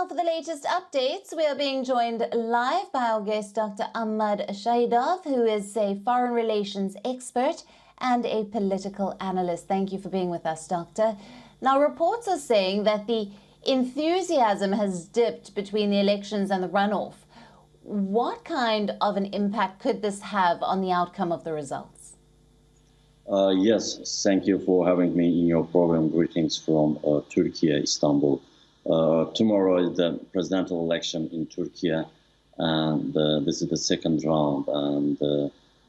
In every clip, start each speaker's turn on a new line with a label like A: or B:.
A: Now for the latest updates, we are being joined live by our guest, Dr. Ahmad Shahidov, who is a foreign relations expert and a political analyst. Thank you for being with us, Doctor. Now, reports are saying that the enthusiasm has dipped between the elections and the runoff. What kind of an impact could this have on the outcome of the results?
B: Yes, thank you for having me in your program. Greetings from Turkey, Istanbul. Tomorrow is the presidential election in Turkey, and this is the second round, and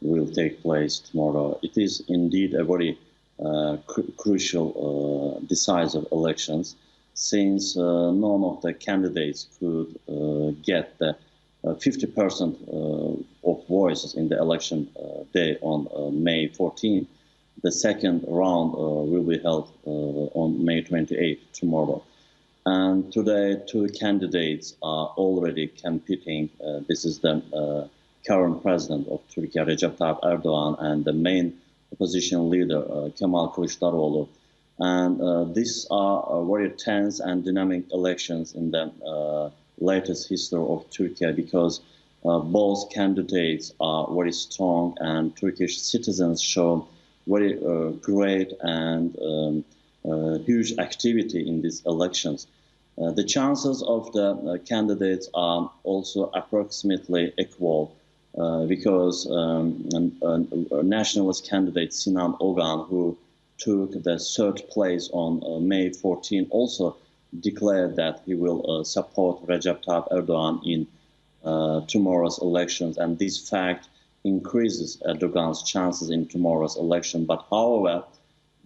B: will take place tomorrow. It is indeed a very crucial, decisive elections, since none of the candidates could get the 50% of voices in the election day on May 14th. The second round will be held on May 28th, tomorrow. And today, two candidates are already competing. This is the current president of Turkey, Recep Tayyip Erdogan, and the main opposition leader, Kemal Kılıçdaroğlu. And these are very tense and dynamic elections in the latest history of Turkey, because both candidates are very strong, and Turkish citizens show very great and huge activity in these elections. The chances of the candidates are also approximately equal, because nationalist candidate Sinan Ogan, who took the third place on May 14, also declared that he will support Recep Tayyip Erdogan in tomorrow's elections, and this fact increases Erdogan's chances in tomorrow's election. But however,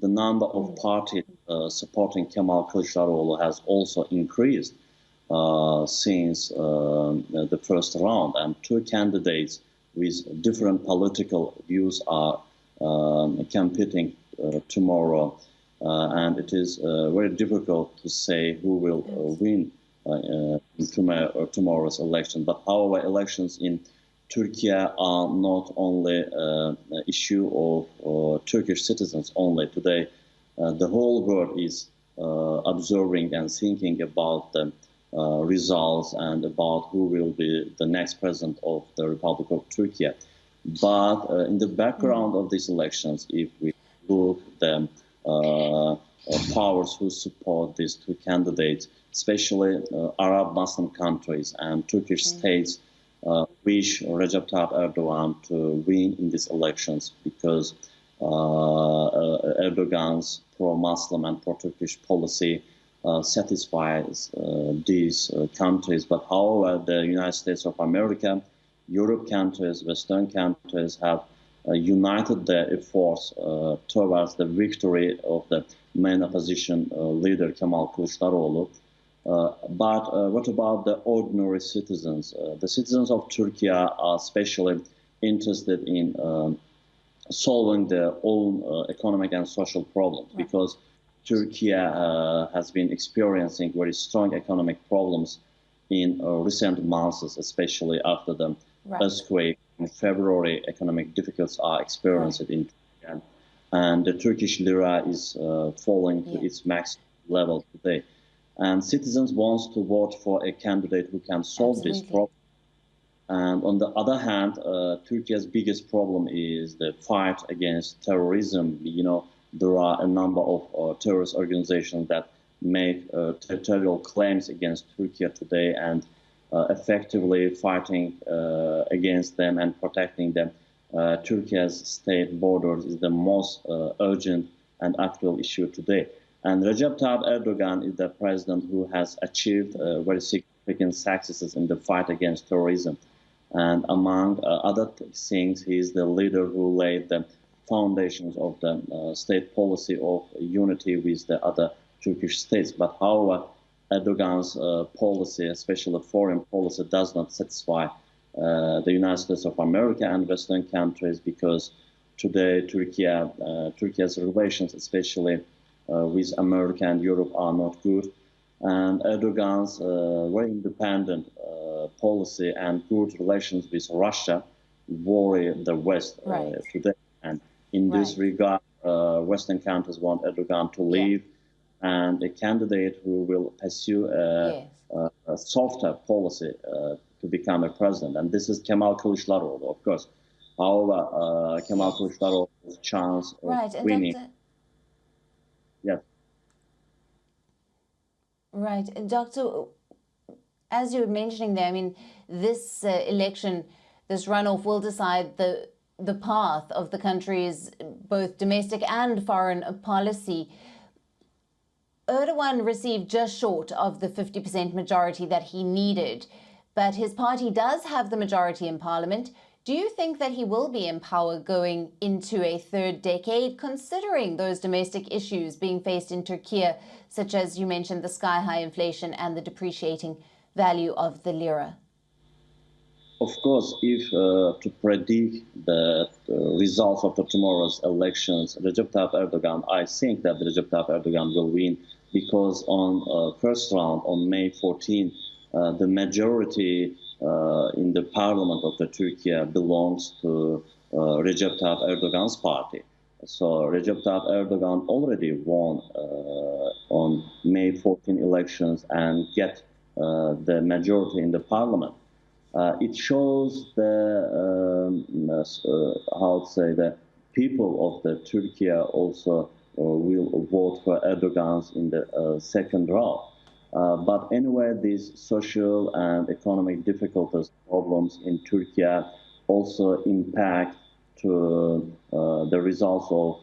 B: the number of parties supporting Kemal Kılıçdaroğlu has also increased since the first round, and two candidates with different political views are competing tomorrow, and it is very difficult to say who will win tomorrow's election. But however, elections in Turkey are not only an issue of Turkish citizens only. Today, the whole world is observing and thinking about the results and about who will be the next president of the Republic of Turkey. But in the background of these elections, if we look at the powers who support these two candidates, especially Arab Muslim countries and Turkish states, wish Recep Tayyip Erdogan to win in these elections, because Erdogan's pro-Muslim and pro-Turkish policy satisfies these countries. But however, the United States of America, Europe countries, Western countries have united their efforts towards the victory of the main opposition leader, Kemal Kılıçdaroğlu. But what about the ordinary citizens? The citizens of Turkey are especially interested in solving their own economic and social problems, because Turkey has been experiencing very strong economic problems in recent months, especially after the earthquake in February. Economic difficulties are experienced in Turkey, and the Turkish lira is falling to its max level today. And citizens want to vote for a candidate who can solve this problem. And on the other hand, Turkey's biggest problem is the fight against terrorism. You know, there are a number of terrorist organizations that make territorial claims against Turkey today, and effectively fighting against them and protecting them. Turkey's state borders is the most urgent and actual issue today. And Recep Tayyip Erdogan is the president who has achieved very significant successes in the fight against terrorism. And among other things, he is the leader who laid the foundations of the state policy of unity with the other Turkish states. But however, Erdogan's policy, especially foreign policy, does not satisfy the United States of America and Western countries, because today Turkey's relations, especially with America and Europe, are not good. And Erdogan's very independent policy and good relations with Russia worry the West today. And in this regard, Western countries want Erdogan to leave, and a candidate who will pursue a softer policy to become a president, and this is Kemal Kılıçdaroğlu, of course. However, Kemal Kılıçdaroğlu's chance of
A: Right, and
B: winning. Yes.
A: Right, and Doctor, as you were mentioning there, I mean, this election, this runoff will decide the path of the country's both domestic and foreign policy. Erdogan received just short of the 50% majority that he needed, but his party does have the majority in parliament. Do you think that he will be in power going into a third decade, considering those domestic issues being faced in Turkey, such as you mentioned, the sky-high inflation and the depreciating value of the lira?
B: Of course, if to predict the results of tomorrow's elections, Recep Tayyip Erdogan, I think that Recep Tayyip Erdogan will win, because on first round, on May 14, the majority in the parliament of the Turkey belongs to Recep Tayyip Erdogan's party. So Recep Tayyip Erdogan already won on May 14 elections and get the majority in the parliament. It shows how to say, the people of the Turkey also will vote for Erdogan in the second round. But anyway, these social and economic difficulties, problems in Turkey also impact to the results of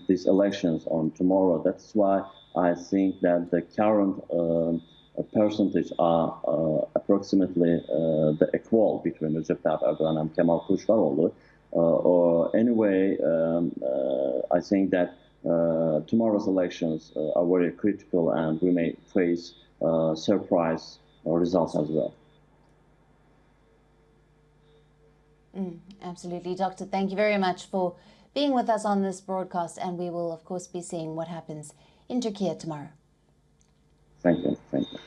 B: these elections on tomorrow. That's why I think that the current percentage are approximately the equal between Recep Tayyip Erdogan and Kemal Kılıçdaroğlu. Or anyway, I think that tomorrow's elections are very critical, and we may face surprise results as well.
A: Absolutely. Doctor, thank you very much for being with us on this broadcast, and we will, of course, be seeing what happens in Turkey tomorrow.
B: Thank you. Thank you.